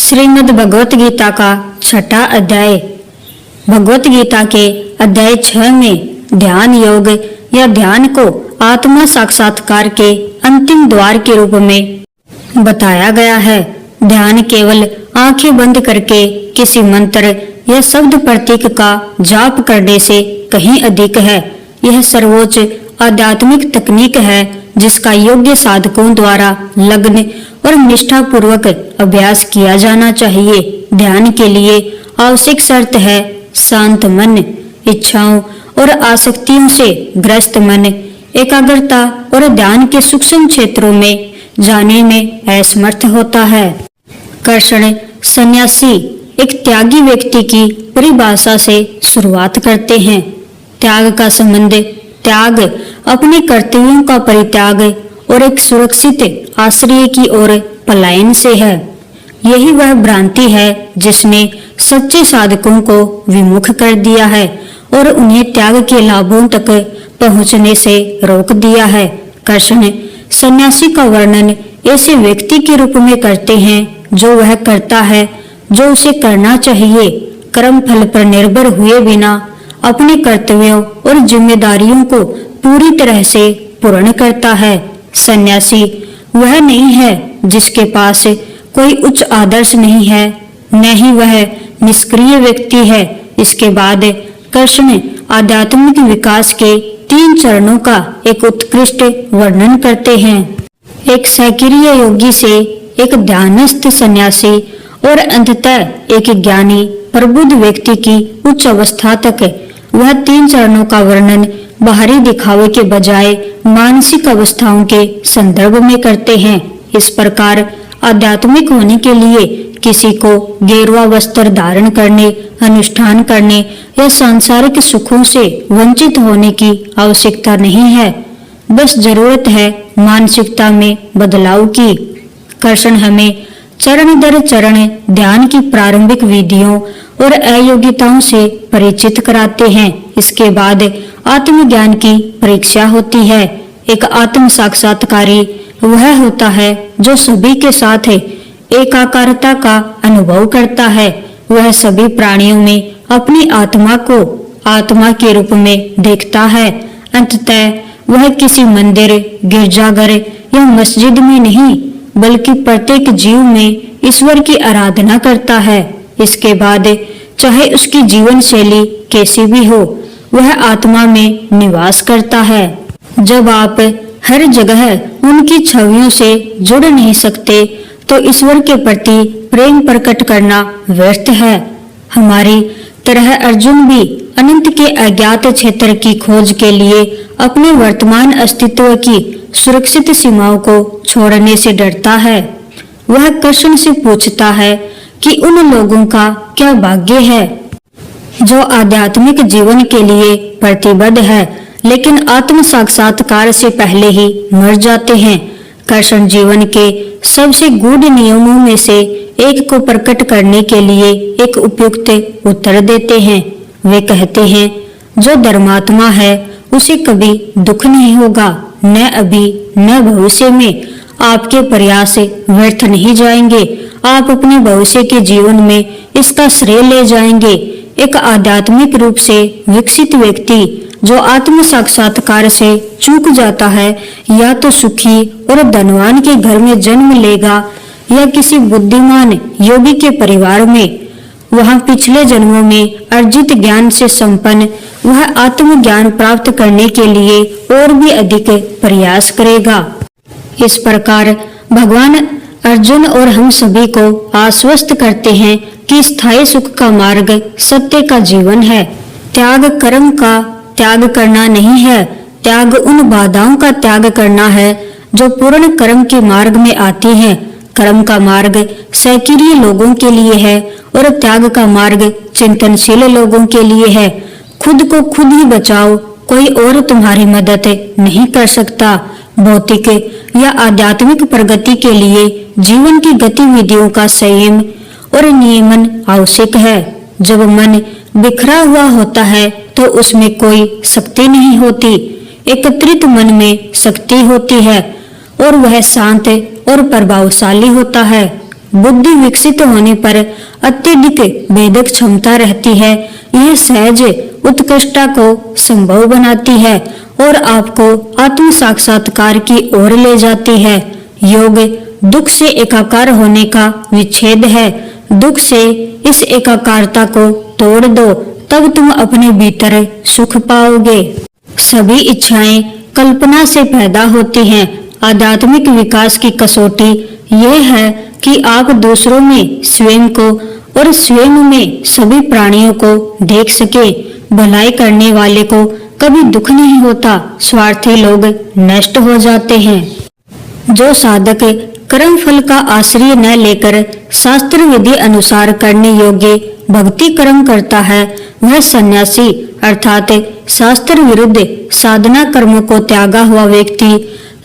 श्रीमद् भगवत गीता का छठा अध्याय। भगवत गीता के अध्याय 6 में ध्यान योग या ध्यान को आत्मा साक्षात्कार के अंतिम द्वार के रूप में बताया गया है। ध्यान केवल आंखें बंद करके किसी मंत्र या शब्द प्रतीक का जाप करने से कहीं अधिक है। यह सर्वोच्च आध्यात्मिक तकनीक है जिसका योग्य साधकों द्वारा लग्न और निष्ठा पूर्वक अभ्यास किया जाना चाहिए। ध्यान के लिए आवश्यक शर्त है शांत मन, इच्छाओं और आसक्तियों से ग्रस्त मन, एकाग्रता और ध्यान के सूक्ष्म क्षेत्रों में जाने में असमर्थ होता है। कृष्ण सन्यासी एक त्यागी व्यक्ति की परिभाषा से शुरुआत करते हैं। त्याग का संबंध त्याग अपने कर्तव्यों का परित्याग और एक सुरक्षित आश्रय की ओर पलायन से है। यही वह भ्रांति है जिसने सच्चे साधकों को विमुख कर दिया है और उन्हें त्याग के लाभों तक पहुंचने से रोक दिया है। कृष्ण सन्यासी का वर्णन ऐसे व्यक्ति के रूप में करते हैं जो वह करता है जो उसे करना चाहिए, कर्म फल पर निर्भर हुए बिना अपने कर्तव्यों और जिम्मेदारियों को पूरी तरह से पूर्ण करता है। सन्यासी वह नहीं है जिसके पास कोई उच्च आदर्श नहीं है, न ही वह निष्क्रिय व्यक्ति है। इसके बाद कृष्ण आध्यात्मिक विकास के 3 चरणों का एक उत्कृष्ट वर्णन करते हैं। एक सक्रिय योगी से एक ध्यानस्थ सन्यासी और अंततः एक ज्ञानी प्रबुद्ध व्यक्ति की उच्च अवस्था तक वह 3 चरणों का वर्णन बाहरी दिखावे के बजाय मानसिक अवस्थाओं के संदर्भ में करते हैं। इस प्रकार आध्यात्मिक होने के लिए किसी को गेरुआ वस्त्र धारण करने, अनुष्ठान करने या सांसारिक सुखों से वंचित होने की आवश्यकता नहीं है। बस जरूरत है मानसिकता में बदलाव की। कृष्ण हमें चरण दर चरण ध्यान की प्रारंभिक विधियों और अयोग्यताओं से परिचित कराते हैं। इसके बाद आत्मज्ञान की परीक्षा होती है। एक आत्म साक्षात्कारी वह होता है जो सभी के साथ एकाकारता का अनुभव करता है। वह सभी प्राणियों में अपनी आत्मा को आत्मा के रूप में देखता है। अंततः वह किसी मंदिर, गिरजाघर या मस्जिद में नहीं बल्कि प्रत्येक जीव में ईश्वर की आराधना करता है। इसके बाद चाहे उसकी जीवन शैली कैसी भी हो, वह आत्मा में निवास करता है। जब आप हर जगह उनकी छवियों से जुड़ नहीं सकते तो ईश्वर के प्रति प्रेम प्रकट करना व्यर्थ है। हमारी तरह अर्जुन भी अनंत के अज्ञात क्षेत्र की खोज के लिए अपने वर्तमान अस्तित्व की सुरक्षित सीमाओं को छोड़ने से डरता है। वह कृष्ण से पूछता है कि उन लोगों का क्या भाग्य है जो आध्यात्मिक जीवन के लिए प्रतिबद्ध है लेकिन आत्म साक्षात्कार से पहले ही मर जाते हैं। कृष्ण जीवन के सबसे गूढ़ नियमों में से एक को प्रकट करने के लिए एक उपयुक्त उत्तर देते हैं। वे कहते हैं जो धर्मात्मा है उसे कभी दुख नहीं होगा, न अभी न भविष्य में। आपके प्रयास व्यर्थ नहीं जाएंगे, आप अपने भविष्य के जीवन में इसका श्रेय ले जाएंगे। एक आध्यात्मिक रूप से विकसित व्यक्ति जो आत्म साक्षात्कार से चूक जाता है या तो सुखी और धनवान के घर में जन्म लेगा या किसी बुद्धिमान योगी के परिवार में। वहां पिछले जन्मों में अर्जित ज्ञान से संपन्न वह आत्मज्ञान प्राप्त करने के लिए और भी अधिक प्रयास करेगा। इस प्रकार भगवान अर्जुन और हम सभी को आश्वस्त करते हैं कि स्थायी सुख का मार्ग सत्य का जीवन है। त्याग कर्म का त्याग करना नहीं है, त्याग उन बाधाओं का त्याग करना है जो पूर्ण कर्म के मार्ग में आती हैं। कर्म का मार्ग सक्रिय लोगों के लिए है और त्याग का मार्ग चिंतनशील लोगों के लिए है। खुद को खुद ही बचाओ, कोई और तुम्हारी मदद नहीं कर सकता। भौतिक या आध्यात्मिक प्रगति के लिए जीवन की गतिविधियों का संयम और नियमन आवश्यक है। जब मन बिखरा हुआ होता है तो उसमें कोई शक्ति नहीं होती। एकत्रित मन में शक्ति होती है और वह शांत और प्रभावशाली होता है। बुद्धि विकसित होने पर अत्यधिक भेदक क्षमता रहती है। यह सहज उत्कृष्टता को संभव बनाती है और आपको आत्म साक्षात्कार की ओर ले जाती है। योग दुख से एकाकार होने का विच्छेद है। दुख से इस एकाकारता को तोड़ दो, तब तुम अपने भीतर सुख पाओगे। सभी इच्छाएं कल्पना से पैदा होती हैं। आध्यात्मिक विकास की कसौटी यह है कि आप दूसरों में स्वयं को और स्वयं में सभी प्राणियों को देख सके। भलाई करने वाले को कभी दुख नहीं होता। स्वार्थी लोग नष्ट हो जाते हैं। जो साधक कर्म फल का आश्रय न लेकर शास्त्र विधि अनुसार करने योग्य भक्ति कर्म करता है, वह सन्यासी अर्थात शास्त्र विरुद्ध साधना कर्मों को त्यागा हुआ व्यक्ति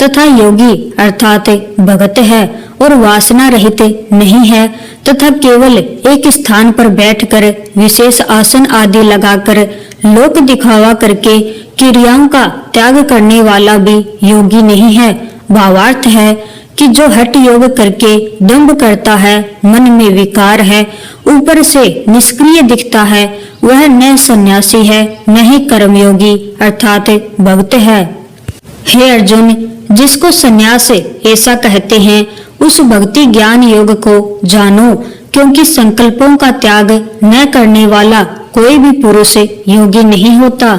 तथा योगी अर्थात भगत है और वासना रहित नहीं है तथा केवल एक स्थान पर बैठकर विशेष आसन आदि लगाकर लोक दिखावा करके क्रियाओं का त्याग करने वाला भी योगी नहीं है। भावार्थ है कि जो हठ योग करके दंभ करता है, मन में विकार है, ऊपर से निष्क्रिय दिखता है, वह न सन्यासी है न ही कर्मयोगी अर्थात भक्त है। हे अर्जुन, जिसको सन्यास ऐसा कहते हैं उस भक्ति ज्ञान योग को जानो, क्योंकि संकल्पों का त्याग न करने वाला कोई भी पुरुष योगी नहीं होता।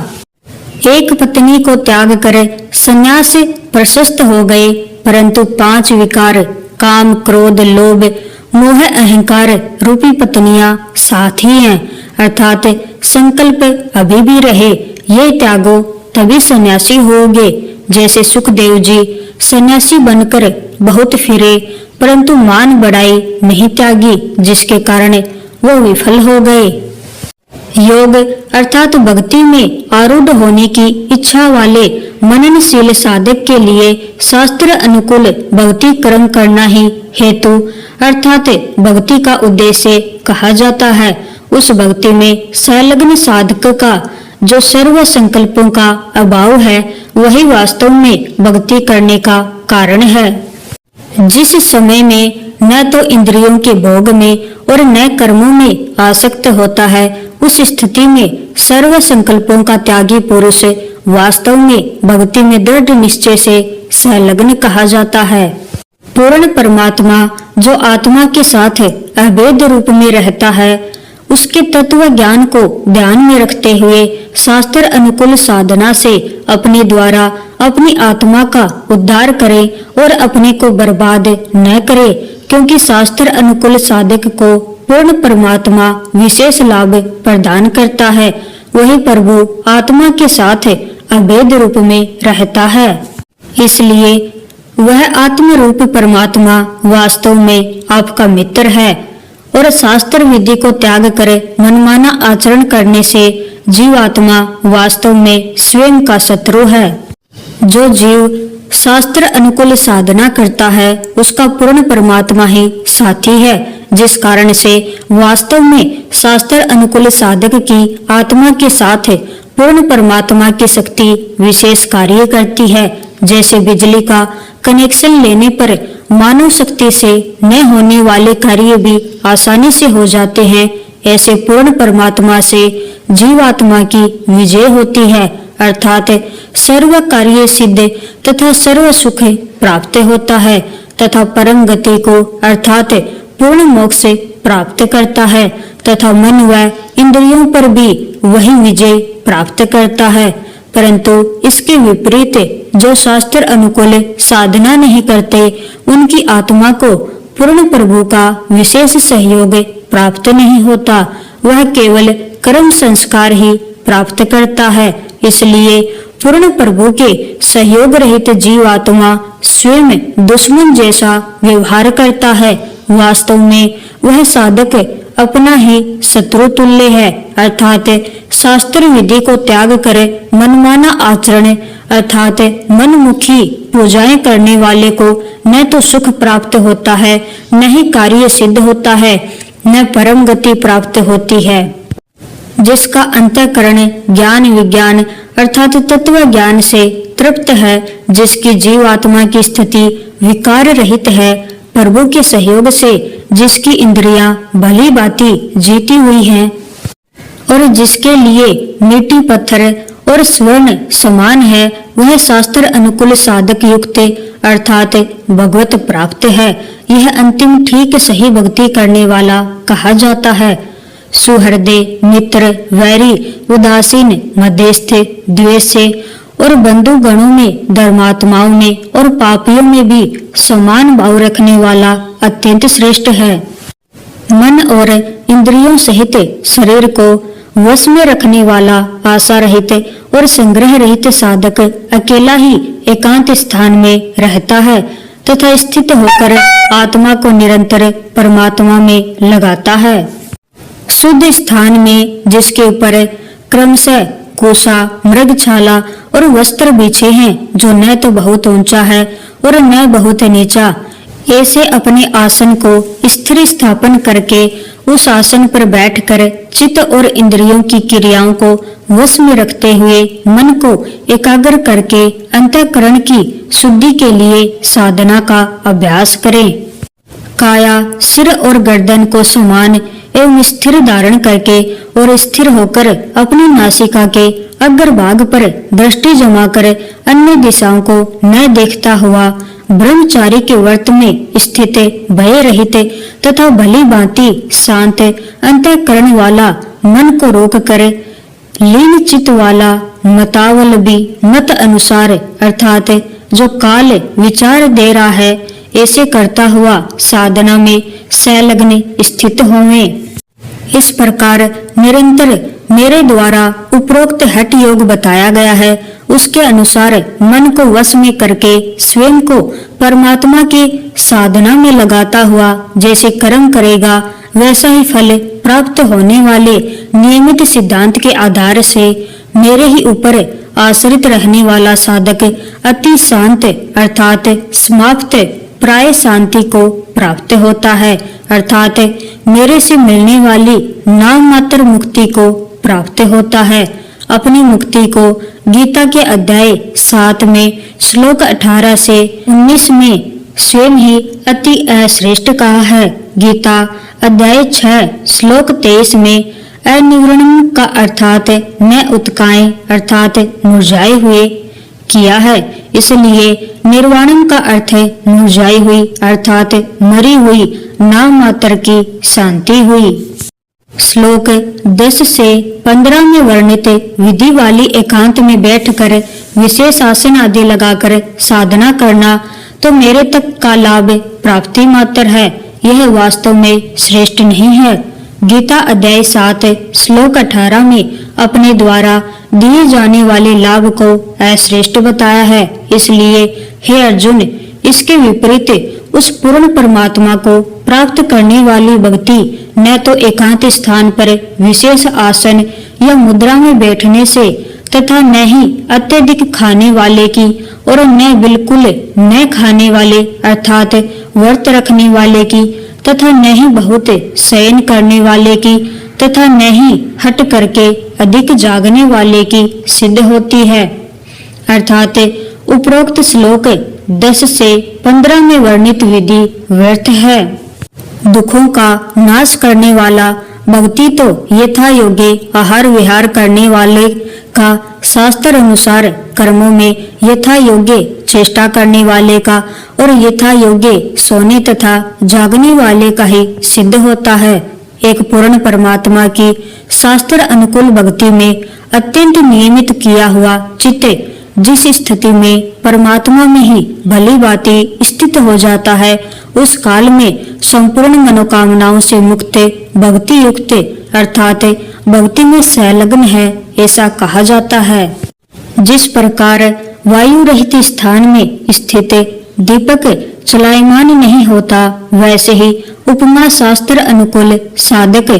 एक पत्नी को त्याग कर सन्यास प्रशस्त हो गए, परंतु 5 विकार काम क्रोध लोभ मोह अहंकार रूपी पत्नियां साथ ही हैं, अर्थात संकल्प अभी भी रहे, ये त्यागो तभी सन्यासी होगे। जैसे सुखदेव जी सन्यासी बनकर बहुत फिरे, परंतु मान बढ़ाई नहीं त्यागी, जिसके कारण वो विफल हो गए। योग अर्थात भक्ति में आरूढ़ होने की इच्छा वाले मननशील साधक के लिए शास्त्र अनुकूल भक्ति कर्म करना ही हेतु अर्थात भक्ति का उद्देश्य कहा जाता है। उस भक्ति में संलग्न साधक का जो सर्व संकल्पों का अभाव है, वही वास्तव में भक्ति करने का कारण है। जिस समय में न तो इंद्रियों के भोग में और न कर्मों में आसक्त होता है, उस स्थिति में सर्व संकल्पों का त्यागी पुरुष वास्तव में भक्ति में दृढ़ निश्चय से संलग्न कहा जाता है। पूर्ण परमात्मा जो आत्मा के साथ अभेद रूप में रहता है, उसके तत्व ज्ञान को ध्यान में रखते हुए शास्त्र अनुकूल साधना से अपने द्वारा अपनी आत्मा का उद्धार करे और अपने को बर्बाद न करे, क्योंकि शास्त्र अनुकूल साधक को पूर्ण परमात्मा विशेष लाभ प्रदान करता है। वही प्रभु आत्मा के साथ अभेद रूप में रहता है, इसलिए वह आत्म रूप परमात्मा वास्तव में आपका मित्र है। और शास्त्र विधि को त्याग कर मनमाना आचरण करने से जीवात्मा वास्तव में स्वयं का शत्रु है। जो जीव शास्त्र अनुकूल साधना करता है, उसका पूर्ण परमात्मा ही साथी है, जिस कारण से वास्तव में शास्त्र अनुकूल साधक की आत्मा के साथ पूर्ण परमात्मा की शक्ति विशेष कार्य करती है। जैसे बिजली का कनेक्शन लेने पर मानव शक्ति से न होने वाले कार्य भी आसानी से हो जाते हैं, ऐसे पूर्ण परमात्मा से जीवात्मा की विजय होती है, अर्थात सर्व कार्य सिद्ध तथा सर्व सुख प्राप्त होता है तथा परम गति को अर्थात पूर्ण मोक्ष प्राप्त करता है तथा मन व इंद्रियों पर भी वही विजय प्राप्त करता है। परंतु इसके विपरीत जो शास्त्र अनुकूल साधना नहीं करते, उनकी आत्मा को पूर्ण प्रभु का विशेष सहयोग प्राप्त नहीं होता, वह केवल कर्म संस्कार ही प्राप्त करता है। इसलिए पूर्ण प्रभु के सहयोग रहित जीवात्मा स्वयं दुश्मन जैसा व्यवहार करता है। वास्तव में वह साधक अपना ही शत्रु तुल्य है, अर्थात शास्त्र विधि को त्याग कर मनमाना आचरण अर्थात मनमुखी पूजाएं करने वाले को न तो सुख प्राप्त होता है, न ही कार्य सिद्ध होता है, न परम गति प्राप्त होती है। जिसका अंतःकरण ज्ञान विज्ञान अर्थात तत्व ज्ञान से तृप्त है, जिसकी जीवात्मा की स्थिति विकार रहित है, प्रभु के सहयोग से जिसकी इंद्रियां भली भांति जीती हुई हैं और जिसके लिए मिट्टी पत्थर और स्वर्ण समान है, वह शास्त्र अनुकूल साधक युक्त अर्थात भगवत प्राप्त है। यह अंतिम ठीक सही भक्ति करने वाला कहा जाता है। सुहृदय, मित्र, वैरी, उदासीन, मध्यस्थ, द्वेषी और बंधु गणों में, धर्मात्माओं में और पापियों में भी समान भाव रखने वाला अत्यंत श्रेष्ठ है। मन और इंद्रियों सहित शरीर को वश में रखने वाला आशा रहित और संग्रह रहित साधक अकेला ही एकांत स्थान में रहता है तथा स्थित होकर आत्मा को निरंतर परमात्मा में लगाता है। शुद्ध स्थान में जिसके ऊपर क्रमशः कुशा, मृगछाला और वस्त्र बिछे हैं, जो न तो बहुत ऊंचा है और न बहुत नीचा, ऐसे अपने आसन को स्थिर स्थापन करके उस आसन पर बैठकर चित्त और इंद्रियों की क्रियाओं को वश में रखते हुए मन को एकाग्र करके अंतःकरण की शुद्धि के लिए साधना का अभ्यास करें। काया, सिर और गर्दन को समान एवं स्थिर धारण करके और स्थिर होकर अपनी नासिका के अग्रभाग पर दृष्टि जमा कर अन्य दिशाओं को न देखता हुआ ब्रह्मचारी के व्रत में स्थित, भय रहित तथा भली भांति शांत अंतःकरण वाला मन को रोक कर लीन चित्त वाला मतावलंबी मत अनुसार अर्थात जो काल विचार दे रहा है, ऐसे करता हुआ साधना में संलग्न स्थित होवें। इस प्रकार निरंतर मेरे द्वारा उपरोक्त हठ योग बताया गया है, उसके अनुसार मन को वश में करके स्वयं को परमात्मा की साधना में लगाता हुआ जैसे कर्म करेगा, वैसा ही फल प्राप्त होने वाले नियमित सिद्धांत के आधार से मेरे ही ऊपर आश्रित रहने वाला साधक अति शांत अर्थात समाप्त प्राय शांति को प्राप्त होता है, अर्थात मेरे से मिलने वाली नाम मात्र मुक्ति को प्राप्त होता है। अपनी मुक्ति को गीता के अध्याय 7 में श्लोक 18 से 19 में स्वयं ही अति श्रेष्ठ कहा है। गीता अध्याय 6 श्लोक 23 में अनिवृणम का अर्थात न उत्काएं अर्थात मुरझाए हुए किया है, इसलिए निर्वाणम का अर्थ मुरझाई हुई अर्थात मरी हुई नाम मात्र की शांति हुई। श्लोक 10 से 15 में वर्णित विधि वाली एकांत में बैठकर विशेष आसन आदि लगाकर साधना करना तो मेरे तक का लाभ प्राप्ति मात्र है, यह वास्तव में श्रेष्ठ नहीं है। गीता अध्याय 7 श्लोक 18 में अपने द्वारा दिए जाने वाले लाभ को अश्रेष्ठ बताया है, इसलिए हे अर्जुन, इसके विपरीत उस पूर्ण परमात्मा को प्राप्त करने वाली भक्ति न तो एकांत स्थान पर विशेष आसन या मुद्रा में बैठने से तथा न ही अत्यधिक खाने वाले की और न बिल्कुल न खाने वाले अर्थात व्रत रखने वाले की तथा न ही बहुत शयन करने वाले की तथा न ही हट करके अधिक जागने वाले की सिद्ध होती है, अर्थात उपरोक्त श्लोक 10 से 15 में वर्णित विधि व्यर्थ है। दुखों का नाश करने वाला भक्ति तो यथा योग्य आहार विहार करने वाले का, शास्त्र अनुसार कर्मों में यथा योग्य चेष्टा करने वाले का और यथा योग्य सोने तथा जागने वाले का ही सिद्ध होता है। एक पूर्ण परमात्मा की शास्त्र अनुकूल भक्ति में अत्यंत नियमित किया हुआ चित्त जिस स्थिति में परमात्मा में ही भली भांति स्थित हो जाता है, उस काल में संपूर्ण मनोकामनाओं से मुक्त भक्ति युक्त अर्थात भक्ति में संलग्न है, ऐसा कहा जाता है। जिस प्रकार वायु रहित स्थान में स्थित दीपक चलायमान नहीं होता, वैसे ही उपमा शास्त्र अनुकूल साधक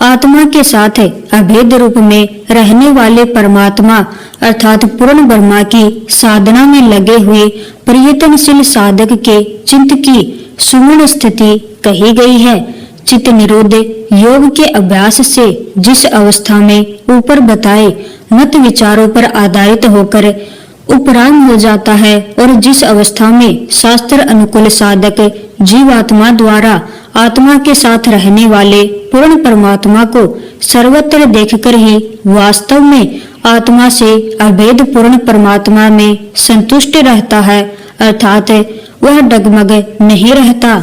आत्मा के साथ अभेद रूप में रहने वाले परमात्मा अर्थात पूर्ण ब्रह्मा की साधना में लगे हुए प्रयत्नशील साधक के चित्त की सुमन स्थिति कही गई है। चित्त निरोध योग के अभ्यास से जिस अवस्था में ऊपर बताए मत विचारों पर आधारित होकर उपराम हो जाता है और जिस अवस्था में शास्त्र अनुकूल साधक जीवात्मा द्वारा आत्मा के साथ रहने वाले पूर्ण परमात्मा को सर्वत्र देखकर ही वास्तव में आत्मा से अभेद पूर्ण परमात्मा में संतुष्ट रहता है, अर्थात वह डगमग नहीं रहता।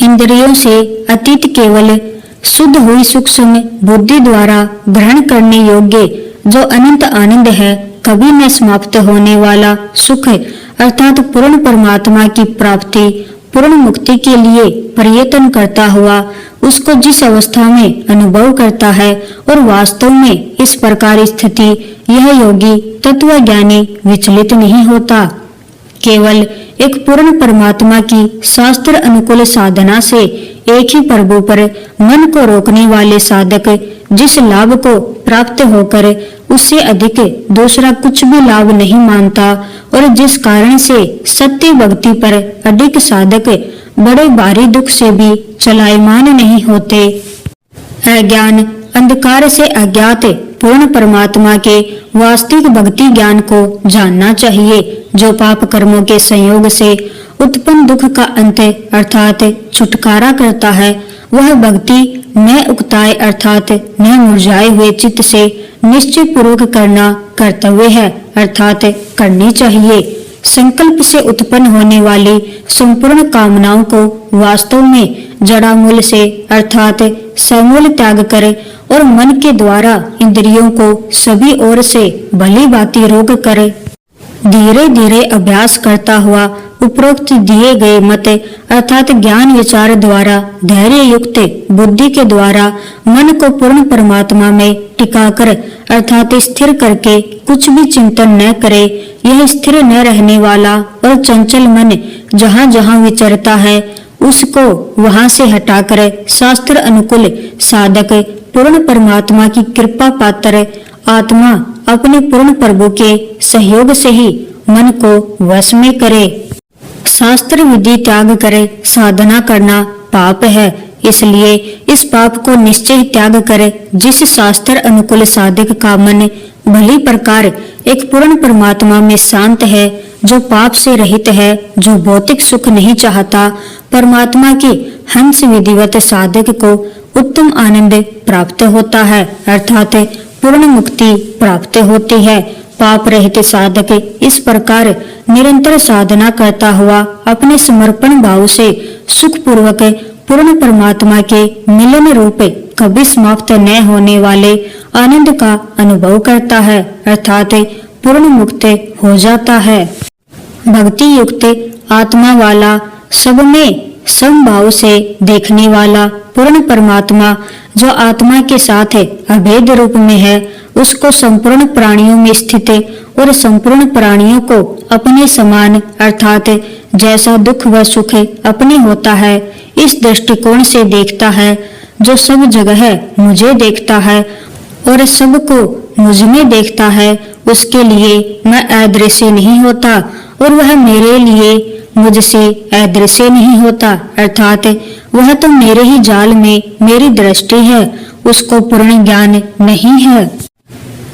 इंद्रियों से अतीत केवल शुद्ध हुई सूक्ष्म बुद्धि द्वारा ग्रहण करने योग्य जो अनंत आनंद है, कभी न समाप्त होने वाला सुख अर्थात पूर्ण परमात्मा की प्राप्ति, पूर्ण मुक्ति के लिए प्रयत्न करता हुआ उसको जिस अवस्था में अनुभव करता है और वास्तव में इस प्रकार स्थिति यह योगी तत्वज्ञानी विचलित नहीं होता। केवल एक पूर्ण परमात्मा की शास्त्र अनुकूल साधना से एक ही प्रभु पर मन को रोकने वाले साधक जिस लाभ को प्राप्त होकर उससे अधिक दूसरा कुछ भी लाभ नहीं मानता और जिस कारण से सत्य भक्ति पर अधिक साधक बड़े भारी दुख से भी चलायमान नहीं होते। अज्ञान अंधकार से अज्ञात पूर्ण परमात्मा के वास्तविक भक्ति ज्ञान को जानना चाहिए, जो पाप कर्मों के संयोग से उत्पन्न दुख का अंत अर्थात छुटकारा करता है। वह भक्ति न उकताए अर्थात न मुरझाए हुए चित्त से निश्चय पूर्वक करना कर्तव्य है, अर्थात करनी चाहिए। संकल्प से उत्पन्न होने वाली संपूर्ण कामनाओं को वास्तव में जड़ामूल से अर्थात समूल त्याग करे और मन के द्वारा इंद्रियों को सभी ओर से भली भांति रोक करे। धीरे धीरे अभ्यास करता हुआ उपरोक्त दिए गए मत अर्थात ज्ञान विचार द्वारा धैर्य युक्त बुद्धि के द्वारा मन को पूर्ण परमात्मा में टिकाकर अर्थात स्थिर करके कुछ भी चिंतन न करे। यह स्थिर न रहने वाला और चंचल मन जहाँ जहाँ विचरता है उसको वहां से हटाकर शास्त्र अनुकूल साधक पूर्ण परमात्मा की कृपा पात्र आत्मा अपने पूर्ण प्रभु के सहयोग से ही मन को वश में करे। शास्त्र विधि त्याग करे साधना करना पाप है, इसलिए इस पाप को निश्चय त्याग करे। जिस शास्त्र अनुकूल साधक का मन भली प्रकार एक पूर्ण परमात्मा में शांत है, जो पाप से रहित है, जो भौतिक सुख नहीं चाहता, परमात्मा के हंस विधिवत साधक को उत्तम आनंद प्राप्त होता है, अर्थात पूर्ण मुक्ति प्राप्त होती है। पाप रहित साधक इस प्रकार निरंतर साधना करता हुआ अपने समर्पण भाव से सुख पूर्वक पूर्ण परमात्मा के मिलन रूप कभी समाप्त न होने वाले आनंद का अनुभव करता है, अर्थात पूर्ण मुक्त हो जाता है। भक्ति युक्त आत्मा वाला सब में समभाव से देखने वाला पूर्ण परमात्मा जो आत्मा के साथ अभेद रूप में है, उसको संपूर्ण प्राणियों में स्थित और संपूर्ण प्राणियों को अपने समान अर्थात जैसा दुख व सुख अपने होता है, इस दृष्टिकोण से देखता है। जो सब जगह मुझे देखता है और सबको मुझ में देखता है, उसके लिए मैं अदृश्य नहीं होता और वह मेरे लिए मुझसे अदृश्य नहीं होता, अर्थात वह तो मेरे ही जाल में मेरी दृष्टि है, उसको पूर्ण ज्ञान नहीं है।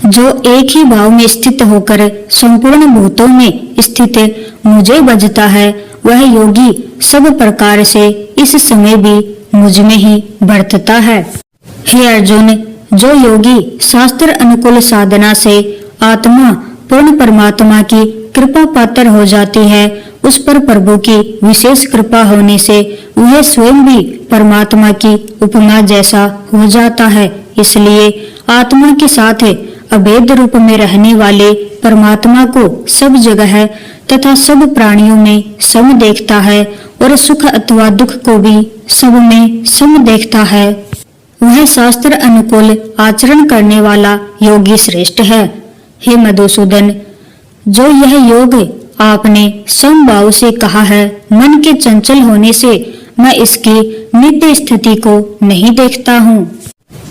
जो एक ही भाव में स्थित होकर संपूर्ण भूतों में स्थित मुझे बजता है, वह योगी सब प्रकार से इस समय भी मुझ में ही बरतता है। हे अर्जुन, जो योगी शास्त्र अनुकूल साधना से आत्मा पूर्ण परमात्मा की कृपा पात्र हो जाती है, उस पर प्रभु की विशेष कृपा होने से वह स्वयं भी परमात्मा की उपमा जैसा हो जाता है। इसलिए आत्मा के साथ अभेद रूप में रहने वाले परमात्मा को सब जगह तथा सब प्राणियों में सम देखता है और सुख अथवा दुख को भी सब में सम देखता है। वह शास्त्र अनुकूल आचरण करने वाला योगी श्रेष्ठ है। हे मधुसूदन, जो यह योग आपने समभाव से कहा है, मन के चंचल होने से मैं इसकी नित्य स्थिति को नहीं देखता हूँ,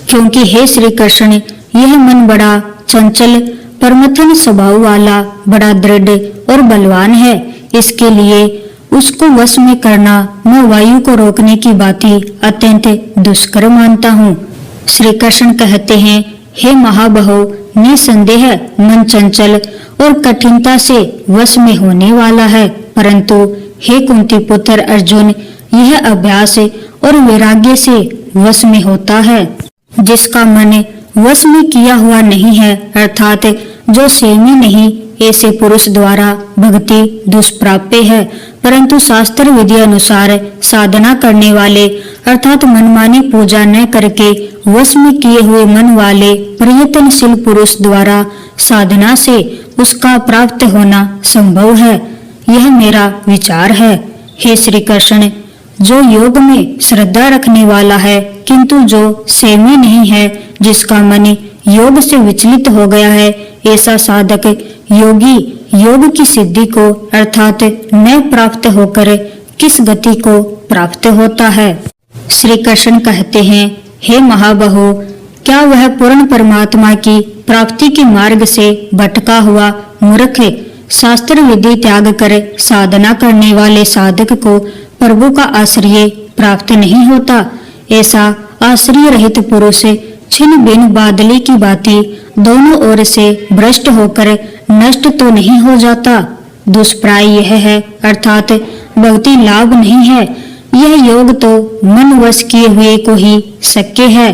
क्योंकि हे श्री कृष्ण, यह मन बड़ा चंचल परमथन स्वभाव वाला बड़ा दृढ़ और बलवान है। इसके लिए उसको वश में करना मैं वायु को रोकने की भांति अत्यंत दुष्कर मानता हूँ। श्री कृष्ण कहते हैं, हे महाबाहो, निसंदेह मन चंचल और कठिनता से वश में होने वाला है, परंतु हे कुंती पुत्र अर्जुन, यह अभ्यास और वैराग्य से वश में होता है। जिसका मन वश में किया हुआ नहीं है, अर्थात जो सेमी नहीं, ऐसे पुरुष द्वारा भक्ति दुष्प्राप्य है। परंतु शास्त्र विधि अनुसार साधना करने वाले अर्थात मनमानी पूजा न करके वश में किए हुए मन वाले प्रयत्नशील पुरुष द्वारा साधना से उसका प्राप्त होना संभव है। यह मेरा विचार है। हे श्री कृष्ण, जो योग में श्रद्धा रखने वाला है किंतु जो सेमी नहीं है, जिसका मन योग से विचलित हो गया है, ऐसा साधक योगी योग की सिद्धि को अर्थात न प्राप्त होकर किस गति को प्राप्त होता है। श्री कृष्ण कहते हैं, हे महाबाहो, क्या वह पूर्ण परमात्मा की प्राप्ति के मार्ग से भटका हुआ मूर्ख शास्त्र विधि त्याग कर साधना करने वाले साधक को प्रभु का आश्रय प्राप्त नहीं होता? ऐसा आश्रय रहित पुरुष छिन्न बिन बादली की भांति दोनों ओर से भ्रष्ट होकर नष्ट तो नहीं हो जाता? दुष्प्राय यह है, अर्थात भक्ति लाभ नहीं है। यह योग तो मन वश किए हुए को ही शक्य है।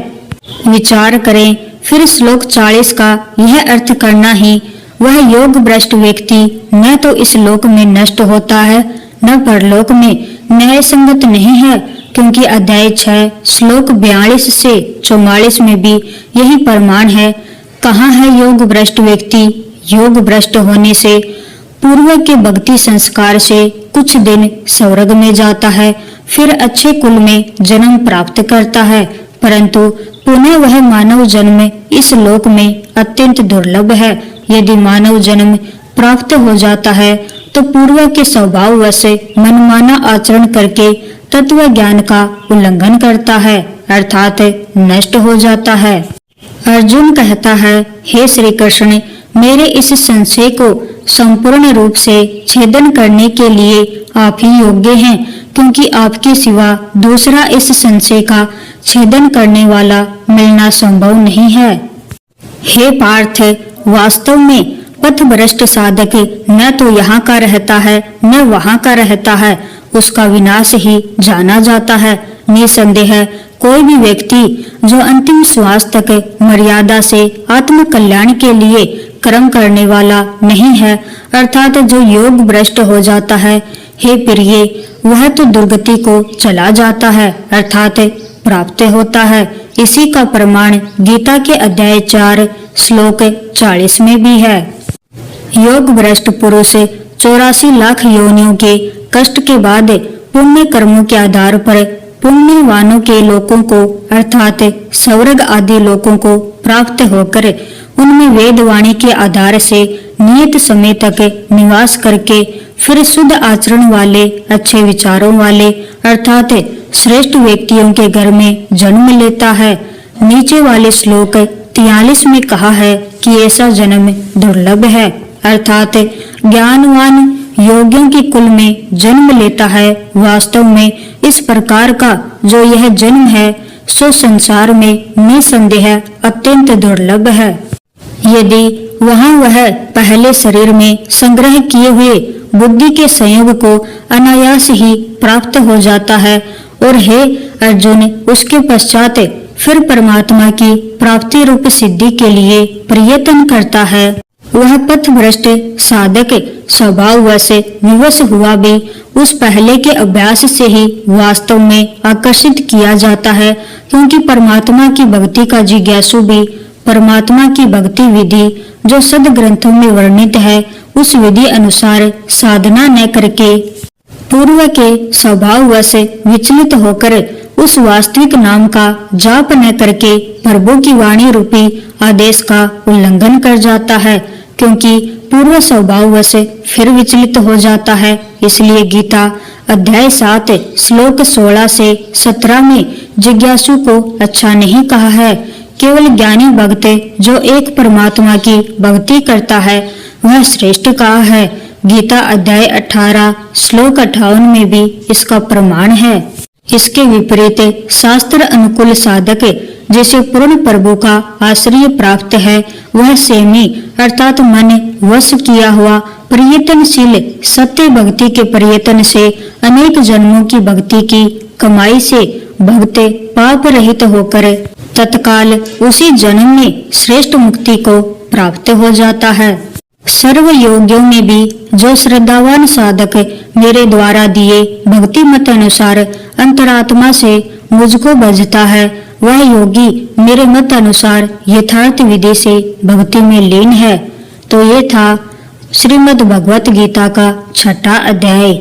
विचार करें फिर श्लोक 40 का यह अर्थ करना ही, वह योग भ्रष्ट व्यक्ति न तो इस लोक में नष्ट होता है न परलोक में, न्याय संगत नहीं है, क्योंकि अध्याय 6 श्लोक 42 से 44 में भी यही प्रमाण है। कहाँ है योग भ्रष्ट व्यक्ति? योग भ्रष्ट होने से पूर्व के भक्ति संस्कार से कुछ दिन स्वर्ग में जाता है, फिर अच्छे कुल में जन्म प्राप्त करता है, परंतु पुनः वह मानव जन्म इस लोक में अत्यंत दुर्लभ है। यदि मानव जन्म प्राप्त हो जाता है तो पूर्व के स्वभाव वश मनमाना आचरण करके तत्व ज्ञान का उल्लंघन करता है, अर्थात नष्ट हो जाता है। अर्जुन कहता है, हे श्री कृष्ण, मेरे इस संशय को संपूर्ण रूप से छेदन करने के लिए आप ही योग्य हैं, क्योंकि आपके सिवा दूसरा इस संशय का छेदन करने वाला मिलना संभव नहीं है। हे पार्थ, वास्तव में पथभ्रष्ट साधक न तो यहाँ का रहता है न वहाँ का रहता है, उसका विनाश ही जाना जाता है। निसंदेह कोई भी व्यक्ति जो अंतिम श्वास तक मर्यादा से आत्म कल्याण के लिए कर्म करने वाला नहीं है, अर्थात जो योग भ्रष्ट हो जाता है, हे प्रिय, वह तो दुर्गति को चला जाता है, अर्थात प्राप्त होता है। इसी का प्रमाण गीता के अध्याय 4 श्लोक 40 में भी है। योग भ्रष्ट पुरुष 84 लाख योनियों के कष्ट के बाद पुण्य कर्मों के आधार पर पुण्यवानों के लोकों को अर्थात स्वर्ग आदि लोकों को प्राप्त होकर उनमें वेदवाणी के आधार से नियत समय तक निवास करके फिर शुद्ध आचरण वाले अच्छे विचारों वाले अर्थात श्रेष्ठ व्यक्तियों के घर में जन्म लेता है। नीचे वाले श्लोक 43 में कहा है कि ऐसा जन्म दुर्लभ है, अर्थात ज्ञानवान योगियों के कुल में जन्म लेता है। वास्तव में इस प्रकार का जो यह जन्म है सो संसार में निसंदेह अत्यंत दुर्लभ है। यदि वहाँ वह पहले शरीर में संग्रह किए हुए बुद्धि के संयोग को अनायास ही प्राप्त हो जाता है और हे अर्जुन, उसके पश्चात फिर परमात्मा की प्राप्ति रूप सिद्धि के लिए प्रयत्न करता है। वह पथभ्रष्ट साधक स्वभाव से विवश हुआ भी उस पहले के अभ्यास से ही वास्तव में आकर्षित किया जाता है, क्योंकि परमात्मा की भक्ति का जिज्ञासु भी परमात्मा की भक्ति विधि जो सद ग्रंथों में वर्णित है उस विधि अनुसार साधना न करके पूर्व के स्वभाव से विचलित होकर उस वास्तविक नाम का जाप न करके प्रभु की वाणी रूपी आदेश का उल्लंघन कर जाता है, क्योंकि पूर्व स्वभाव से फिर विचलित हो जाता है। इसलिए गीता अध्याय 7 श्लोक 16 से 17 में जिज्ञासु को अच्छा नहीं कहा है, केवल ज्ञानी भक्त जो एक परमात्मा की भक्ति करता है वह श्रेष्ठ कहा है। गीता अध्याय 18 श्लोक 58 में भी इसका प्रमाण है। इसके विपरीत शास्त्र अनुकूल साधक जिसे पूर्ण प्रभु का आश्रय प्राप्त है, वह सेमी अर्थात मन वश किया हुआ प्रयत्नशील सत्य भक्ति के प्रयत्न से अनेक जन्मों की भक्ति की कमाई से भक्त पाप रहित होकर तत्काल उसी जन्म में श्रेष्ठ मुक्ति को प्राप्त हो जाता है। सर्व योगियों में भी जो श्रद्धावान साधक मेरे द्वारा दिए भक्ति मत अनुसार अंतरात्मा से मुझको भजता है, वह योगी मेरे मत अनुसार यथार्थ विधि से भक्ति में लीन है। तो ये था श्रीमद् भगवत गीता का 6वां अध्याय।